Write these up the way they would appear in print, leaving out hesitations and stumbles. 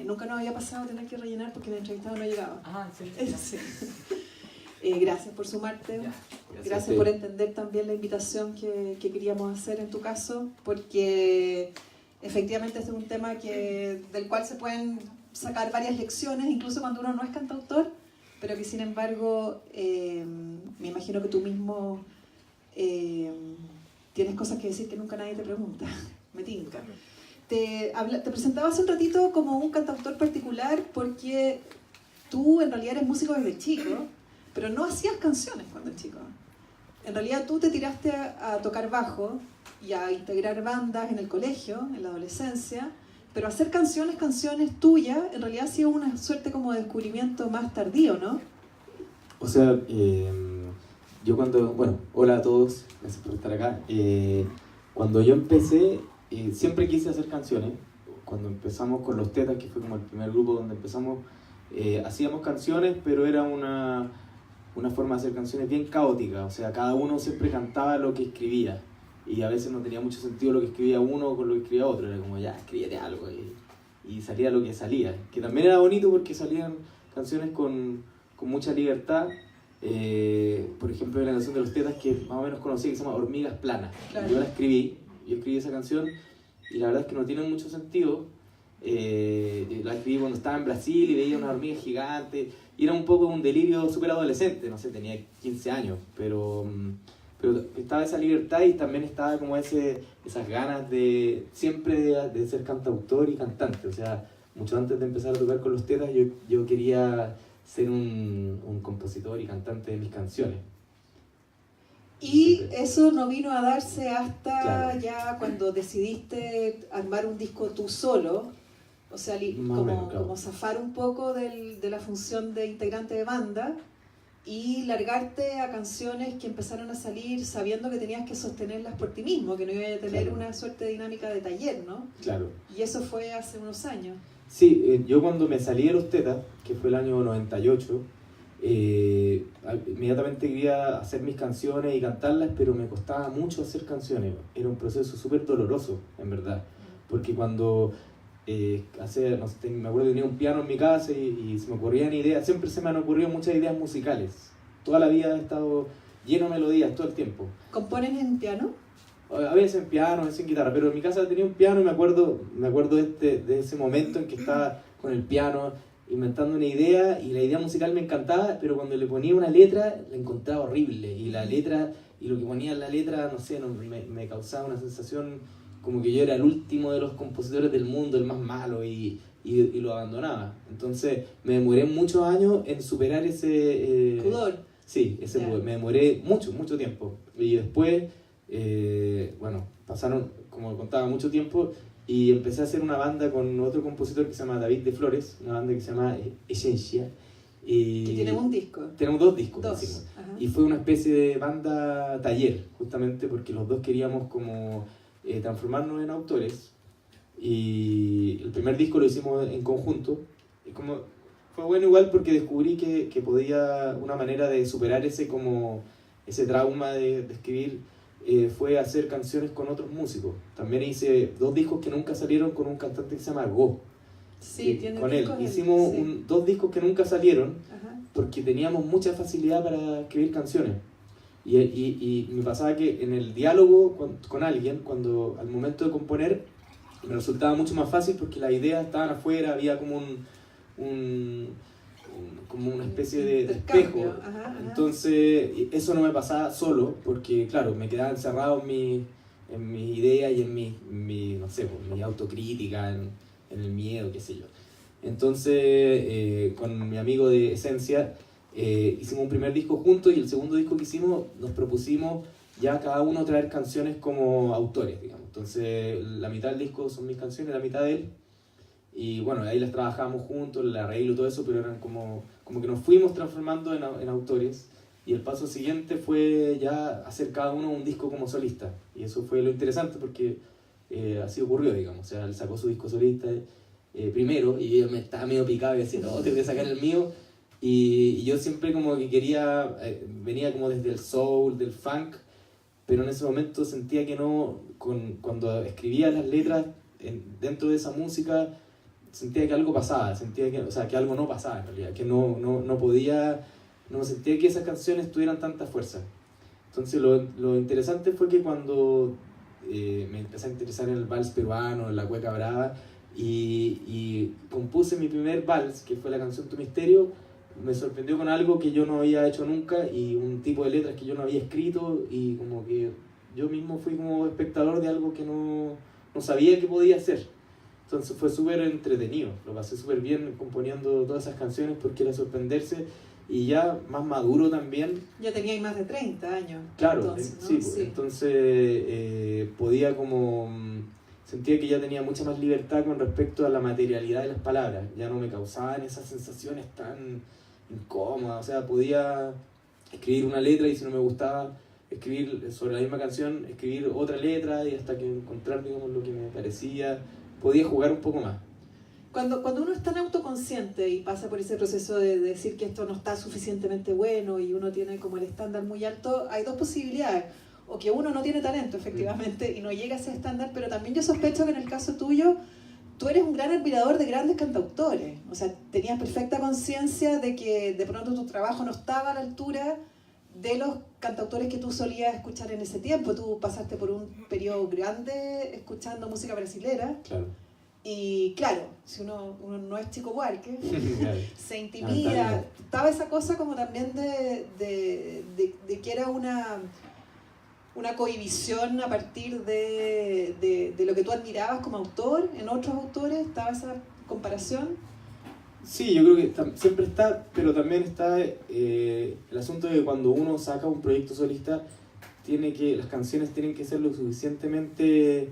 nunca nos había pasado tener que rellenar porque el entrevistado no llegaba. Sí. Sí. Gracias por sumarte. Ya, Gracias por entender también la invitación que queríamos hacer en tu caso, porque efectivamente este es un tema del cual se pueden sacar varias lecciones, incluso cuando uno no es cantautor, pero que sin embargo me imagino que tú mismo tienes cosas que decir que nunca nadie te pregunta. Me tinca. Te presentaba hace un ratito como un cantautor particular porque tú en realidad eres músico desde chico, pero no hacías canciones cuando chico. En realidad tú te tiraste a tocar bajo y a integrar bandas en el colegio, en la adolescencia, pero hacer canciones tuyas, en realidad ha sido una suerte como de descubrimiento más tardío, ¿no? O sea, yo cuando... Bueno, hola a todos, gracias por estar acá. Cuando yo empecé, siempre quise hacer canciones. Cuando empezamos con Los Tetas, que fue como el primer grupo donde empezamos, hacíamos canciones, pero era una forma de hacer canciones bien caótica. O sea, cada uno siempre cantaba lo que escribía. Y a veces no tenía mucho sentido lo que escribía uno con lo que escribía otro. Era como, ya, escríbete algo. Y salía lo que salía. Que también era bonito porque salían canciones con mucha libertad. Por ejemplo, hay una canción de Los Tetas que más o menos conocí, que se llama Hormigas Planas. Claro. Yo escribí esa canción y la verdad es que no tiene mucho sentido. La escribí cuando estaba en Brasil y veía una hormiga gigante y era un poco un delirio súper adolescente, no sé, tenía 15 años, pero estaba esa libertad y también estaba como esas ganas de siempre de ser cantautor y cantante. O sea, mucho antes de empezar a tocar con Los Tetas yo quería ser un compositor y cantante de mis canciones. Y eso no vino a darse hasta claro. Ya cuando decidiste armar un disco tú solo, o sea, como zafar un poco de la función de integrante de banda y largarte a canciones que empezaron a salir sabiendo que tenías que sostenerlas por ti mismo, que no ibas a tener una suerte de dinámica de taller, ¿no? Claro. Y eso fue hace unos años. Sí, yo cuando me salí de Los Tetas, que fue el año 98, inmediatamente quería hacer mis canciones y cantarlas, pero me costaba mucho hacer canciones. Era un proceso súper doloroso, en verdad. Porque cuando no sé, me acuerdo que tenía un piano en mi casa y se me ocurrían ideas, siempre se me han ocurrido muchas ideas musicales. Toda la vida he estado lleno de melodías, todo el tiempo. ¿Componen en piano? A veces en piano, a veces en guitarra, pero en mi casa tenía un piano y me acuerdo de ese momento en que estaba con el piano inventando una idea y la idea musical me encantaba, pero cuando le ponía una letra la encontraba horrible y la letra y lo que ponía en la letra, no sé, me causaba una sensación como que yo era el último de los compositores del mundo, el más malo y lo abandonaba. Entonces me demoré muchos años en superar ese... pudor. Sí, ese pudor. Me demoré mucho tiempo y después, bueno, pasaron, como contaba, mucho tiempo y empecé a hacer una banda con otro compositor que se llama David de Flores, una banda que se llama Esencia. Y que tiene un disco. Tenemos 2 discos. Y fue una especie de banda taller, justamente porque los dos queríamos como transformarnos en autores. Y el primer disco lo hicimos en conjunto. Y como fue bueno igual porque descubrí que podía, una manera de superar ese trauma de escribir, fue hacer canciones con otros músicos. También hice 2 discos que nunca salieron con un cantante que se llama Go. Sí, tiene con él. Hicimos 2 discos que nunca salieron. Ajá. Porque teníamos mucha facilidad para escribir canciones. Y me pasaba que en el diálogo con alguien, al momento de componer, me resultaba mucho más fácil porque las ideas estaban afuera, había como como una especie de espejo. Ajá. Entonces, eso no me pasaba solo, porque claro, me quedaba encerrado en mis ideas y en mi no sé, mi autocrítica, en el miedo, qué sé yo. Entonces, con mi amigo de Esencia, hicimos un primer disco juntos y el segundo disco que hicimos nos propusimos ya cada uno traer canciones como autores, digamos. Entonces, la mitad del disco son mis canciones, la mitad de él. Y bueno, ahí las trabajábamos juntos, el arreglo y todo eso, pero eran como que nos fuimos transformando en autores. Y el paso siguiente fue ya hacer cada uno un disco como solista. Y eso fue lo interesante porque así ocurrió, digamos. O sea, él sacó su disco solista primero y yo me estaba medio picado y decía, no, te voy a sacar el mío. Y yo siempre como que quería, venía como desde el soul, del funk, pero en ese momento sentía que no, cuando escribía las letras dentro de esa música, sentía que algo pasaba, sentía que, o sea, que algo no pasaba en realidad, que no podía, no sentía que esas canciones tuvieran tanta fuerza. Entonces lo interesante fue que cuando me empecé a interesar en el vals peruano, en la cueca brava, y compuse mi primer vals, que fue la canción Tu Misterio, me sorprendió con algo que yo no había hecho nunca y un tipo de letras que yo no había escrito, y como que yo mismo fui como espectador de algo que no sabía que podía hacer. Entonces fue súper entretenido, lo pasé súper bien componiendo todas esas canciones porque era sorprenderse, y ya más maduro también. Ya tenía más de 30 años. Claro, entonces, ¿no? sí, sí. Entonces podía como... Sentía que ya tenía mucha más libertad con respecto a la materialidad de las palabras, ya no me causaban esas sensaciones tan incómodas, o sea, podía escribir una letra y si no me gustaba escribir sobre la misma canción, escribir otra letra y hasta que encontrar, digamos, lo que me parecía, podía jugar un poco más. Cuando uno es tan autoconsciente y pasa por ese proceso de decir que esto no está suficientemente bueno y uno tiene como el estándar muy alto, hay dos posibilidades. O que uno no tiene talento, efectivamente, y no llega a ese estándar, pero también yo sospecho que en el caso tuyo, tú eres un gran admirador de grandes cantautores. O sea, tenías perfecta conciencia de que de pronto tu trabajo no estaba a la altura de los cantautores que tú solías escuchar en ese tiempo. Tú pasaste por un periodo grande escuchando música brasilera. Claro. Y claro, si uno no es Chico Buarque, Claro. se intimida. Estaba esa cosa como también de que era una cohibición a partir de lo que tú admirabas como autor en otros autores. ¿Estaba esa comparación? Sí, yo creo que siempre está, pero también está el asunto de que cuando uno saca un proyecto solista, las canciones tienen que ser lo suficientemente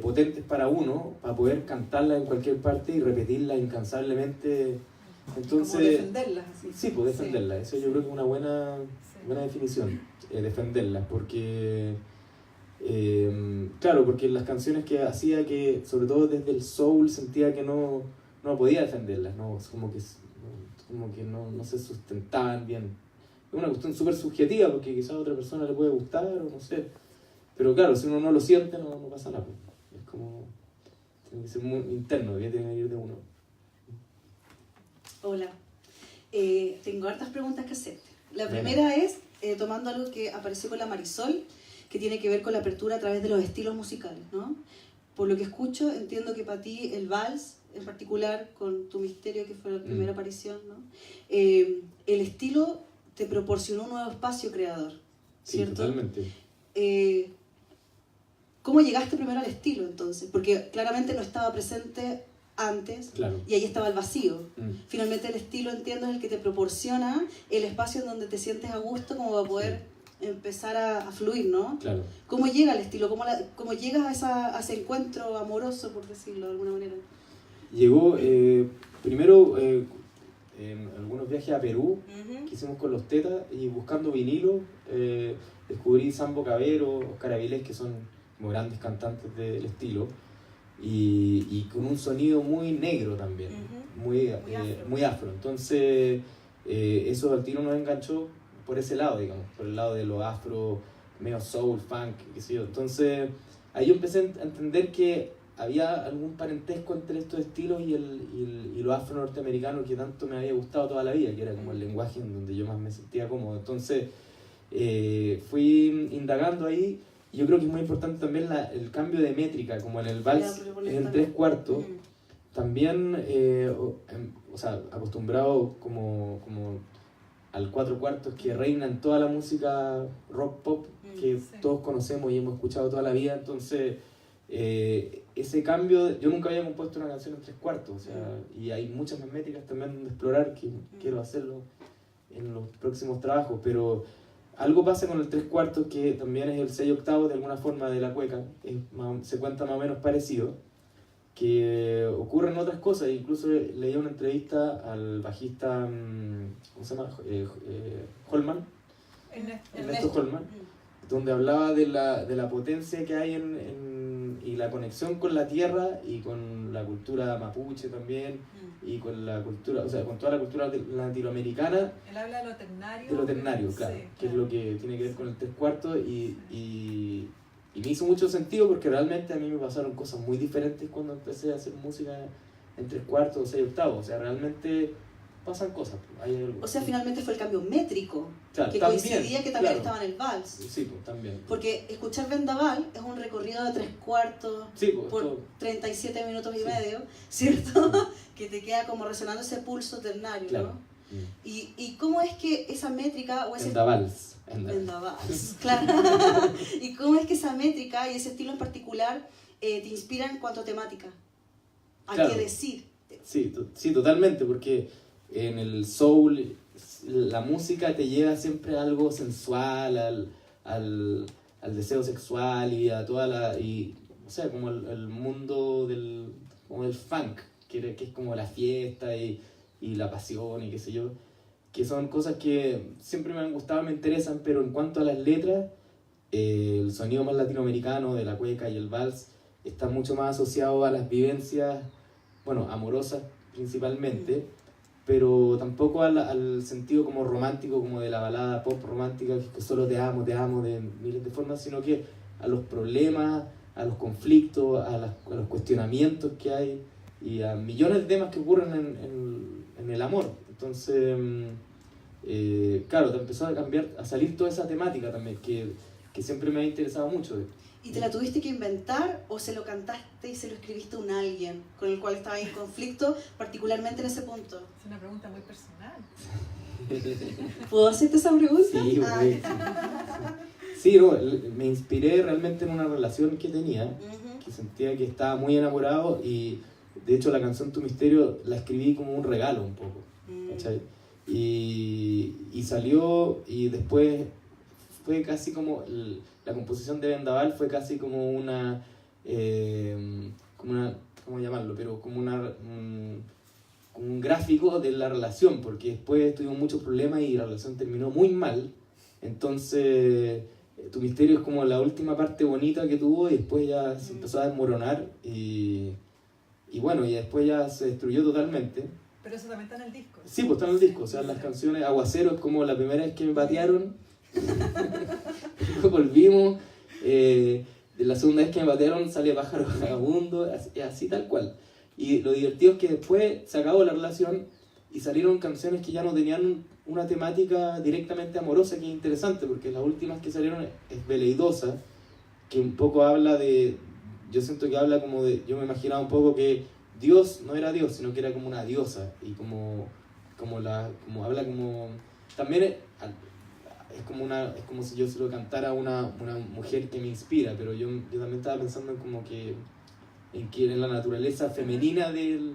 potentes para uno, para poder cantarlas en cualquier parte y repetirlas incansablemente. Entonces, como defenderlas, así. Sí, pues defenderlas. Sí. Eso yo creo que es una buena definición, defenderlas, porque claro, porque las canciones que hacía, que sobre todo desde el soul sentía que no podía defenderlas, ¿no? Como que no se sustentaban bien. Es una cuestión súper subjetiva, porque quizás a otra persona le puede gustar o no sé, pero claro, si uno no lo siente no pasa nada. Es como, tiene que ser muy interno, tiene que venir de uno. Hola, tengo hartas preguntas que hacerte. La primera es, tomando algo que apareció con la Marisol, que tiene que ver con la apertura a través de los estilos musicales, ¿no? Por lo que escucho, entiendo que para ti el vals, en particular con Tu Misterio, que fue la primera aparición, ¿no? El estilo te proporcionó un nuevo espacio creador, ¿cierto? Sí, totalmente. ¿Cómo llegaste primero al estilo, entonces? Porque claramente no estaba presente antes, claro. Y ahí estaba el vacío. Finalmente el estilo, entiendo, es el que te proporciona el espacio en donde te sientes a gusto como para poder empezar a fluir, ¿no? Claro. ¿Cómo llega el estilo? ¿Cómo llegas a ese encuentro amoroso, por decirlo de alguna manera? Llegó primero en algunos viajes a Perú, que hicimos con los Tetas, y buscando vinilo, descubrí Sambo Cabero, Oscar Avilés, que son como grandes cantantes del estilo, y con un sonido muy negro también, muy afro. Entonces eso al tiro nos enganchó por ese lado, digamos, por el lado de lo afro, medio soul, funk, qué sé yo. Entonces ahí yo empecé a entender que había algún parentesco entre estos estilos y lo afro norteamericano que tanto me había gustado toda la vida, que era como el lenguaje en donde yo más me sentía cómodo. Entonces fui indagando ahí. Yo creo que es muy importante también el cambio de métrica, como en el vals es en 3/4. También, o sea, acostumbrado como al 4/4 que reina en toda la música rock pop que todos conocemos y hemos escuchado toda la vida. Entonces, ese cambio, yo nunca había compuesto una canción en 3/4, o sea, y hay muchas más métricas también de explorar que quiero hacerlo en los próximos trabajos, pero algo pasa con el 3/4 que también es el 6/8 de alguna forma de la cueca, se cuenta más o menos parecido, que ocurren otras cosas. Incluso leí una entrevista al bajista, ¿cómo se llama? Holman, Ernesto Holman, donde hablaba de la potencia que hay y la conexión con la tierra y con la cultura mapuche también, y con la cultura, o sea, con toda la cultura latinoamericana. Él habla de lo ternario. De lo ternario, claro, sí, que es lo que tiene que ver con el 3/4, y me hizo mucho sentido porque realmente a mí me pasaron cosas muy diferentes cuando empecé a hacer música en 3/4 o 6/8, o sea, realmente pasan cosas. O sea, finalmente fue el cambio métrico, claro, que también, coincidía que también claro. estaba en el vals. Sí, pues también. Porque escuchar Vendaval es un recorrido de 3/4 Sí, pues, por todo. 37 minutos y Sí. medio, ¿cierto? Que te queda como resonando ese pulso ternario, Claro. ¿no? ¿Y cómo es que esa métrica o ese... Vendavals. Vendavals, claro. ¿Y cómo es que esa métrica y ese estilo en particular te inspiran en cuanto a temática? ¿A Claro. qué decir? Sí, sí, totalmente, porque en el soul la música te lleva siempre a algo sensual, al deseo sexual y a toda la... Y, o sea, como el mundo como del funk, que es como la fiesta y la pasión y qué sé yo, que son cosas que siempre me han gustado, me interesan, pero en cuanto a las letras, el sonido más latinoamericano de la cueca y el vals está mucho más asociado a las vivencias, bueno, amorosas principalmente, pero tampoco al sentido como romántico, como de la balada pop romántica, que solo te amo de miles de formas, sino que a los problemas, a los conflictos, a los cuestionamientos que hay y a millones de temas que ocurren en el amor. Entonces, claro, te empezó a salir toda esa temática también, que siempre me ha interesado mucho. ¿Y te la tuviste que inventar o se lo cantaste y se lo escribiste a un alguien con el cual estabas en conflicto, particularmente en ese punto? Es una pregunta muy personal. ¿Puedo hacerte esa pregunta? Sí, güey. Sí, no, me inspiré realmente en una relación que tenía, Ujú. que sentía que estaba muy enamorado y de hecho la canción Tu Misterio la escribí como un regalo un poco, ¿cachai? Y salió y después fue casi como, la composición de Vendaval fue casi como una, ¿cómo llamarlo? Pero como un gráfico de la relación, porque después tuvimos muchos problemas y la relación terminó muy mal. Entonces, Tu Misterio es como la última parte bonita que tuvo y después ya se empezó a desmoronar y bueno, y después ya se destruyó totalmente. Pero eso también está en el disco. Sí, pues está en el disco, o sea, las canciones Aguacero es como la primera vez que me patearon, volvimos, de la segunda vez que me patearon sale Pájaro Vagabundo, así tal cual. Y lo divertido es que después se acabó la relación y salieron canciones que ya no tenían una temática directamente amorosa, que es interesante, porque las últimas que salieron es Veleidosa, que un poco habla de, yo siento que habla como de, yo me imaginaba un poco que Dios no era Dios, sino que era como una diosa, y como habla como, también es como si yo se lo cantara a una mujer que me inspira, pero yo también estaba pensando en la naturaleza femenina de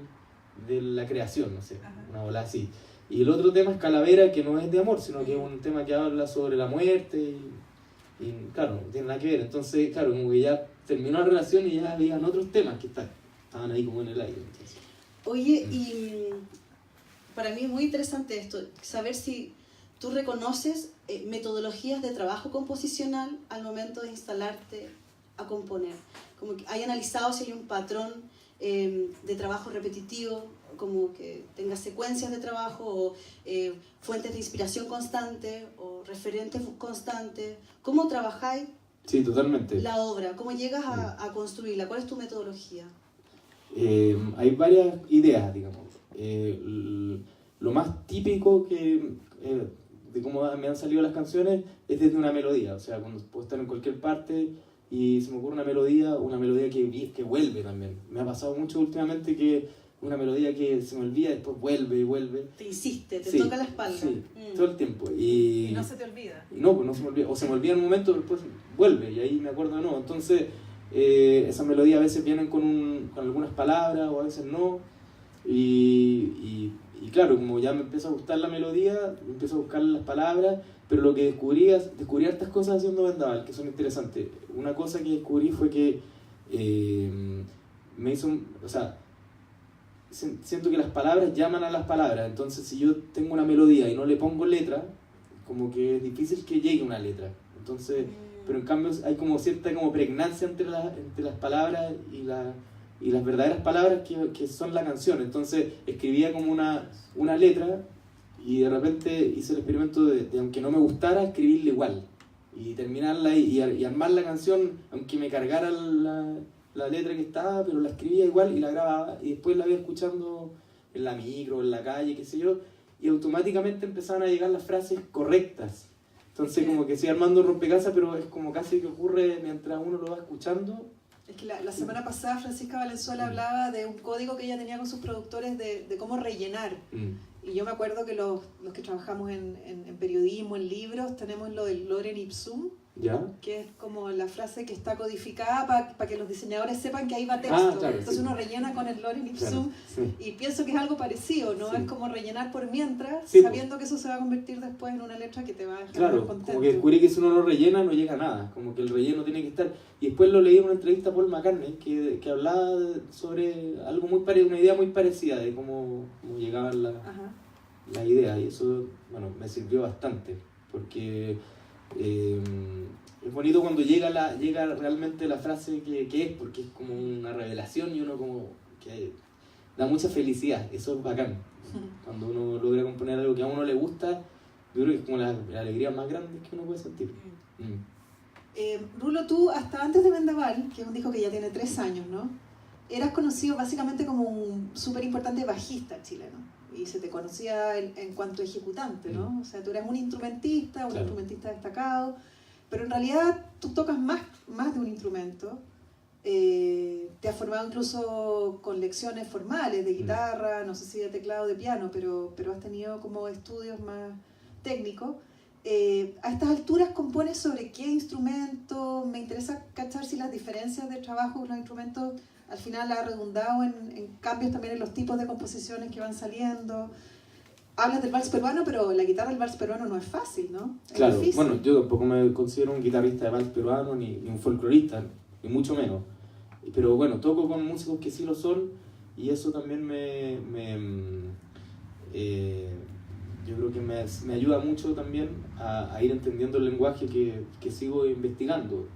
la creación, no sé, una bola así. Y el otro tema es Calavera, que no es de amor, sino que es un tema que habla sobre la muerte y claro, no tiene nada que ver. Entonces, claro, como que ya terminó la relación y ya habían otros temas que estaban ahí como en el aire. Entonces. Oye, y para mí es muy interesante esto, saber si tú reconoces metodologías de trabajo composicional al momento de instalarte a componer. Como que hay analizado si hay un patrón de trabajo repetitivo, como que tenga secuencias de trabajo o fuentes de inspiración constante o referentes constantes. ¿Cómo trabajáis Sí, totalmente. la obra? ¿Cómo llegas a construirla? ¿Cuál es tu metodología? Hay varias ideas, digamos. Lo más típico de cómo me han salido las canciones es desde una melodía. O sea, cuando puedo estar en cualquier parte y se me ocurre una melodía que vuelve también. Me ha pasado mucho últimamente que una melodía que se me olvida y después vuelve. Te insiste, te Sí, toca la espalda. Sí, todo el tiempo. Y no se te olvida. no, pues no se me olvida. O se me olvida en un momento, después vuelve y ahí me acuerdo de nuevo. Entonces, esas melodías a veces vienen con algunas palabras o a veces no. Y claro, como ya me empieza a gustar la melodía, empiezo a buscar las palabras, pero lo que descubrí hartas cosas haciendo Vendaval que son interesantes. Una cosa que descubrí fue que siento que las palabras llaman a las palabras. Entonces, si yo tengo una melodía y no le pongo letra, como que es difícil que llegue una letra. Entonces, pero en cambio hay como cierta como pregnancia entre las palabras y las verdaderas palabras que son la canción. Entonces escribía como una letra y de repente hice el experimento de aunque no me gustara, escribirla igual y terminarla y armar la canción aunque me cargara la la letra que estaba, pero la escribía igual y la grababa, y después la iba escuchando en la micro, en la calle, qué sé yo, y automáticamente empezaban a llegar las frases correctas. Entonces como que estoy armando un rompecabezas, pero es como casi que ocurre mientras uno lo va escuchando. Es que la semana pasada Francisca Valenzuela hablaba de un código que ella tenía con sus productores de cómo rellenar. Y yo me acuerdo que los que trabajamos en periodismo, en libros, tenemos lo del lorem ipsum, ¿Ya? que es como la frase que está codificada para que los diseñadores sepan que ahí va texto. Claro, Entonces sí. uno rellena con el lorem ipsum, Claro, sí. y pienso que es algo parecido, ¿no? Sí. Es como rellenar por mientras, Sí, sabiendo que eso se va a convertir después en una letra que te va a dejar Claro, más contento. como que descubrí que si uno no rellena no llega a nada, como que el relleno tiene que estar. Y después lo leí en una entrevista a Paul McCartney que hablaba sobre algo muy parecido, una idea muy parecida de cómo llegaban Ajá. la idea, y eso, bueno, me sirvió bastante, porque es bonito cuando llega realmente la frase que es, porque es como una revelación y uno como que da mucha felicidad, eso es bacán. Cuando uno logra componer algo que a uno le gusta, yo creo que es como la alegría más grande que uno puede sentir. Rulo, tú hasta antes de Vendaval, que es un disco que ya tiene 3 años, ¿no? Eras conocido básicamente como un súper importante bajista chileno, y se te conocía en cuanto a ejecutante, ¿no? O sea, tú eras un instrumentista, un Claro. instrumentista destacado, pero en realidad tú tocas más de un instrumento. Te has formado incluso con lecciones formales de guitarra, no sé si de teclado o de piano, pero has tenido como estudios más técnicos. A estas alturas compones sobre qué instrumento. Me interesa cachar si las diferencias de trabajo con los instrumentos al final ha redundado en cambios también en los tipos de composiciones que van saliendo. Hablas del vals peruano, pero la guitarra del vals peruano no es fácil, ¿no? Es Claro, difícil. bueno, yo tampoco me considero un guitarrista de vals peruano, ni un folclorista, ni mucho menos. Pero bueno, toco con músicos que sí lo son, y eso también yo creo que me ayuda mucho también a ir entendiendo el lenguaje que sigo investigando.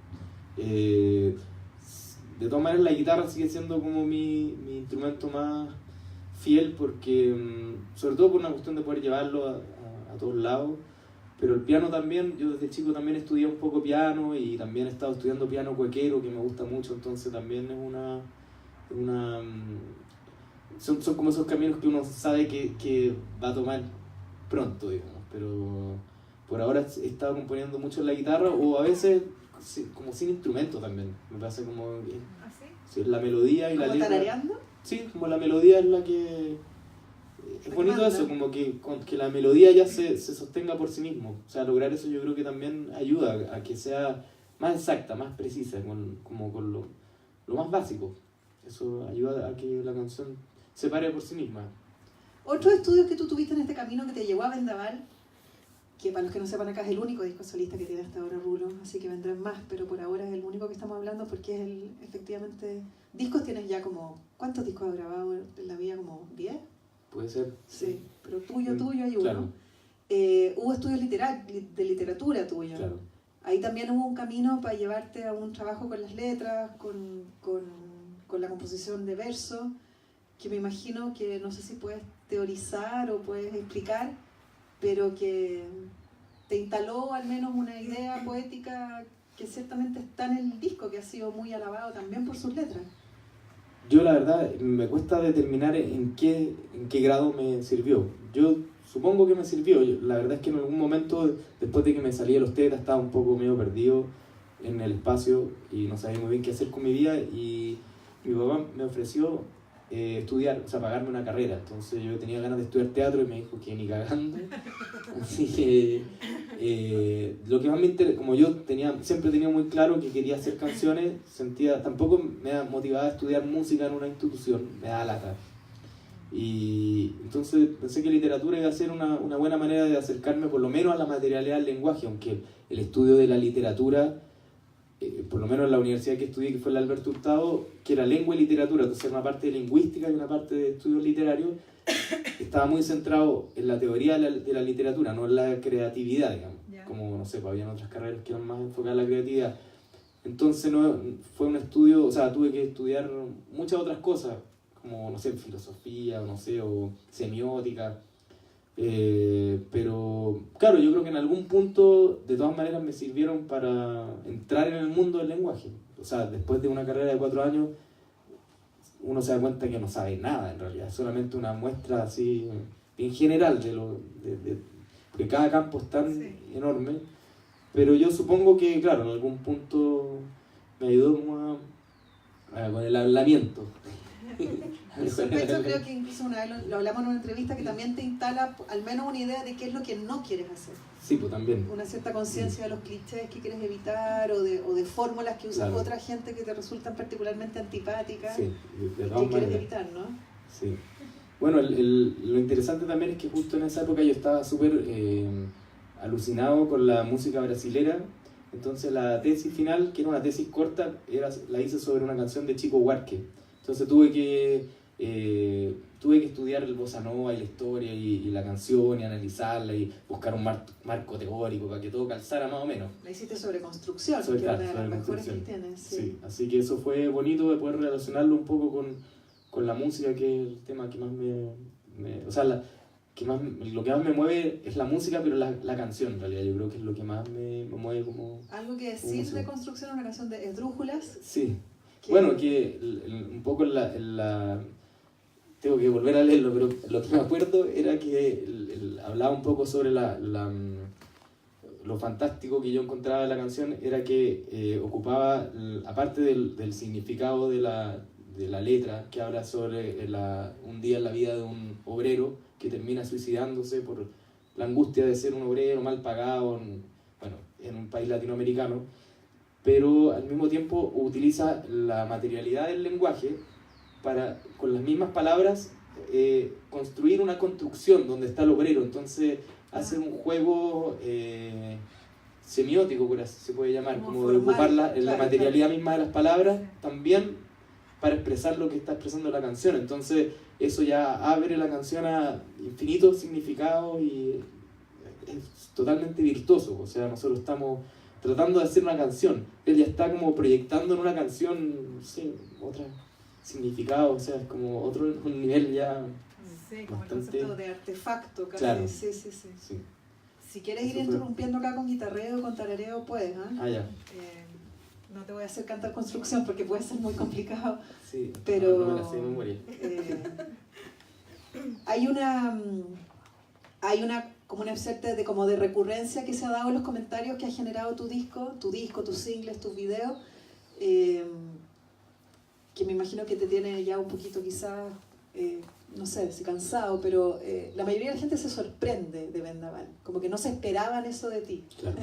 De todas maneras, la guitarra sigue siendo como mi instrumento más fiel, porque sobre todo por una cuestión de poder llevarlo a todos lados. Pero el piano también, yo desde chico también estudié un poco piano, y también he estado estudiando piano cuequero, que me gusta mucho, entonces también es son como esos caminos que uno sabe que va a tomar pronto, digamos, pero por ahora he estado componiendo mucho en la guitarra, o a veces como sin instrumento también, me pasa como ¿Ah, sí? sí, la melodía y la ¿Como letra. tarareando? Sí, como la melodía es la que... Es bonito manda. eso, como que la melodía ya se sostenga por sí mismo. O sea, lograr eso yo creo que también ayuda a que sea más exacta, más precisa, como con lo más básico. Eso ayuda a que la canción se pare por sí misma. Otros estudios que tú tuviste en este camino que te llevó a Vendaval, que para los que no sepan acá es el único disco solista que tiene hasta ahora Rulo, así que vendrán más, pero por ahora es el único que estamos hablando porque es efectivamente... Discos tienes ya como... ¿Cuántos discos has grabado en la vida? ¿Como 10? Puede ser. Sí, pero tuyo hay uno. Claro, Hubo estudios de literatura tuya. claro. Ahí también hubo un camino para llevarte a un trabajo con las letras, con la composición de versos, que me imagino que no sé si puedes teorizar o puedes explicar, pero que te instaló al menos una idea poética que ciertamente está en el disco, que ha sido muy alabado también por sus letras. Yo la verdad me cuesta determinar en qué grado me sirvió. Yo supongo que me sirvió. La verdad es que en algún momento, después de que me salí de los tetas, estaba un poco medio perdido en el espacio y no sabía muy bien qué hacer con mi vida, y mi papá me ofreció estudiar, o sea, pagarme una carrera. Entonces yo tenía ganas de estudiar teatro y me dijo que ni cagando. Así que lo que más me interesa, como yo siempre tenía muy claro que quería hacer canciones, tampoco me motivaba a estudiar música en una institución, me daba lata. Y entonces pensé que literatura iba a ser una buena manera de acercarme por lo menos a la materialidad del lenguaje, aunque el estudio de la literatura, por lo menos en la universidad que estudié, que fue la Alberto Hurtado, que era lengua y literatura, entonces una parte de lingüística y una parte de estudios literarios, estaba muy centrado en la teoría de la literatura, no en la creatividad, digamos. Ya. Como, no sé, pues habían otras carreras que eran más enfocadas en la creatividad. Entonces fue un estudio, o sea, tuve que estudiar muchas otras cosas, como, no sé, filosofía, o no sé, o semiótica. Pero, claro, yo creo que en algún punto, de todas maneras, me sirvieron para entrar en el mundo del lenguaje. o sea, después de una carrera de 4 años, uno se da cuenta que no sabe nada en realidad, es solamente una muestra así, bien general, porque cada campo es tan enorme, pero yo supongo que, claro, en algún punto me ayudó como con el hablamiento. Sospecho, creo que incluso una vez lo hablamos en una entrevista, que también te instala al menos una idea de qué es lo que no quieres hacer. Sí, pues también. Una cierta conciencia de los clichés que quieres evitar o de fórmulas que usa Claro. otra gente que te resultan particularmente antipáticas, Sí, de que todas quieres maneras. evitar, ¿no? Sí. Bueno, lo interesante también es que justo en esa época yo estaba súper alucinado con la música brasilera. Entonces la tesis final, que era una tesis corta, la hice sobre una canción de Chico Buarque. Entonces tuve que estudiar el bossa nova y la historia y la canción y analizarla y buscar un marco teórico para que todo calzara más o menos. La hiciste sobre construcción, Sobre, que es claro, una de las sobre mejores que construcción. tienes. Sí, así que eso fue bonito de poder relacionarlo un poco con la música, que es el tema que más o sea, lo que más me mueve es la música, pero la canción en realidad, yo creo que es lo que más me mueve como... Algo que decir música. de construcción, una canción de Esdrújulas. Sí, bueno, que un poco tengo que volver a leerlo, pero lo que me acuerdo era que hablaba un poco sobre lo fantástico que yo encontraba en la canción, era que ocupaba, aparte del significado de la letra, que habla sobre un día en la vida de un obrero que termina suicidándose por la angustia de ser un obrero mal pagado en un país latinoamericano, pero al mismo tiempo utiliza la materialidad del lenguaje para, con las mismas palabras, construir una construcción donde está el obrero. Entonces hace un juego semiótico, por así se puede llamar, como de ocupar la materialidad misma de las palabras también para expresar lo que está expresando la canción. Entonces eso ya abre la canción a infinitos significados y es totalmente virtuoso. O sea, nosotros estamos tratando de hacer una canción, él ya está como proyectando en una canción, sí, otro significado, o sea, es como un nivel ya Sí, como bastante... el concepto de artefacto, casi. Claro. Sí. Sí. Si quieres ir Eso fue. interrumpiendo acá con guitarreo, con tarareo, puedes, ¿ah? Ah, ya. No te voy a hacer cantar construcción porque puede ser muy complicado. Sí, Pero no me la sé de memoria. Hay una como una suerte de recurrencia que se ha dado en los comentarios que ha generado tu disco, tus singles, tus videos, que me imagino que te tiene ya un poquito quizás, no sé si cansado, pero la mayoría de la gente se sorprende de Vendaval, como que no se esperaban eso de ti. Claro.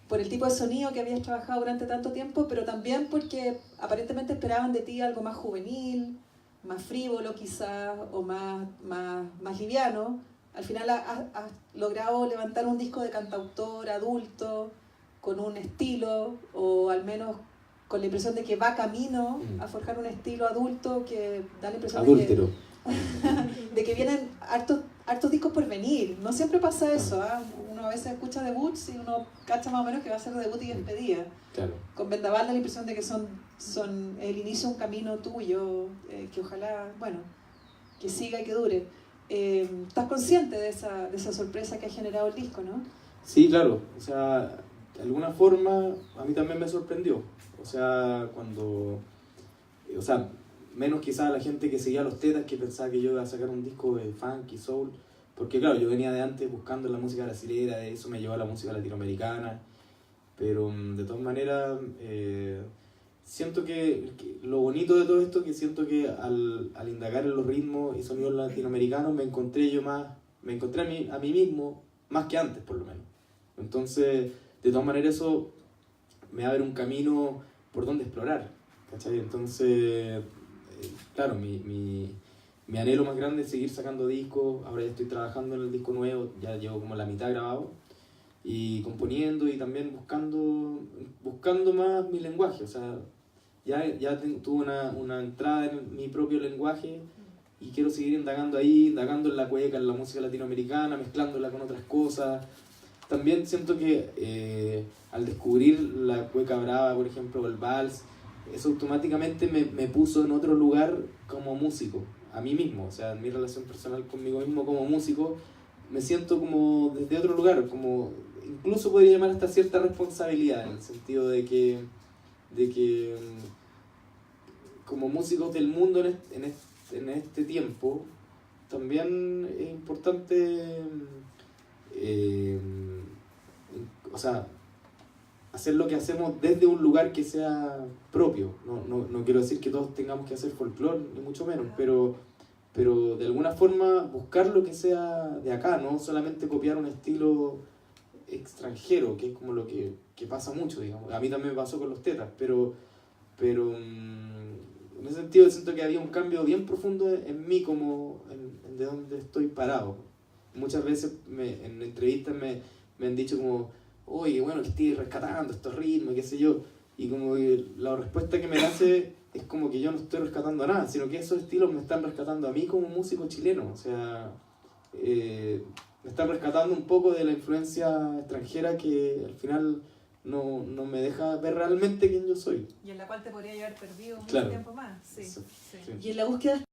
Por el tipo de sonido que habías trabajado durante tanto tiempo, pero también porque aparentemente esperaban de ti algo más juvenil, más frívolo quizás, o más liviano. Al final has logrado levantar un disco de cantautor adulto, con un estilo, o al menos con la impresión de que va camino a forjar un estilo adulto que da la impresión Adúltero. de que vienen hartos discos por venir. No siempre pasa eso, ¿eh? Uno a veces escucha debuts y uno cacha más o menos que va a ser debut y despedida. Claro. Con Vendaval da la impresión de que son el inicio de un camino tuyo, que ojalá, bueno, que siga y que dure. ¿Estás consciente de esa sorpresa que ha generado el disco, no? Sí, claro. O sea, de alguna forma a mí también me sorprendió. O sea, menos quizás a la gente que seguía los Tetas, que pensaba que yo iba a sacar un disco de funk y soul, porque claro, yo venía de antes buscando la música brasileña, de eso me llevó a la música latinoamericana, pero de todas maneras siento que lo bonito de todo esto es que siento que al indagar en los ritmos y sonidos latinoamericanos me encontré a mí mismo más que antes, por lo menos. Entonces, de todas maneras eso me abre un camino por donde explorar, ¿cachai? Entonces, claro, mi anhelo más grande es seguir sacando discos. Ahora ya estoy trabajando en el disco nuevo, ya llevo como la mitad grabado, y componiendo y también buscando más mi lenguaje. O sea, tuve una entrada en mi propio lenguaje y quiero seguir indagando en la cueca, en la música latinoamericana, mezclándola con otras cosas. También siento que al descubrir la cueca brava, por ejemplo, o el vals, eso automáticamente me puso en otro lugar como músico, a mí mismo. O sea, en mi relación personal conmigo mismo como músico, me siento como desde otro lugar, como incluso podría llamar hasta cierta responsabilidad, en el sentido de que de que como músicos del mundo en este tiempo, también es importante, o sea, hacer lo que hacemos desde un lugar que sea propio. No quiero decir que todos tengamos que hacer folclore, ni mucho menos, pero de alguna forma buscar lo que sea de acá, no solamente copiar un estilo extranjero, que es como lo que pasa mucho, digamos. A mí también me pasó con los Tetas, pero en ese sentido siento que había un cambio bien profundo en mí, como en de dónde estoy parado. Muchas veces en entrevistas me han dicho como, oye, bueno, que estoy rescatando estos ritmos, qué sé yo, y como que la respuesta que me hace es como que yo no estoy rescatando nada, sino que esos estilos me están rescatando a mí como músico chileno. O sea, me están rescatando un poco de la influencia extranjera que al final no me deja ver realmente quién yo soy. Y en la cual te podría haber perdido mucho Claro. tiempo más. Sí, Eso, sí. sí. Y en la búsqueda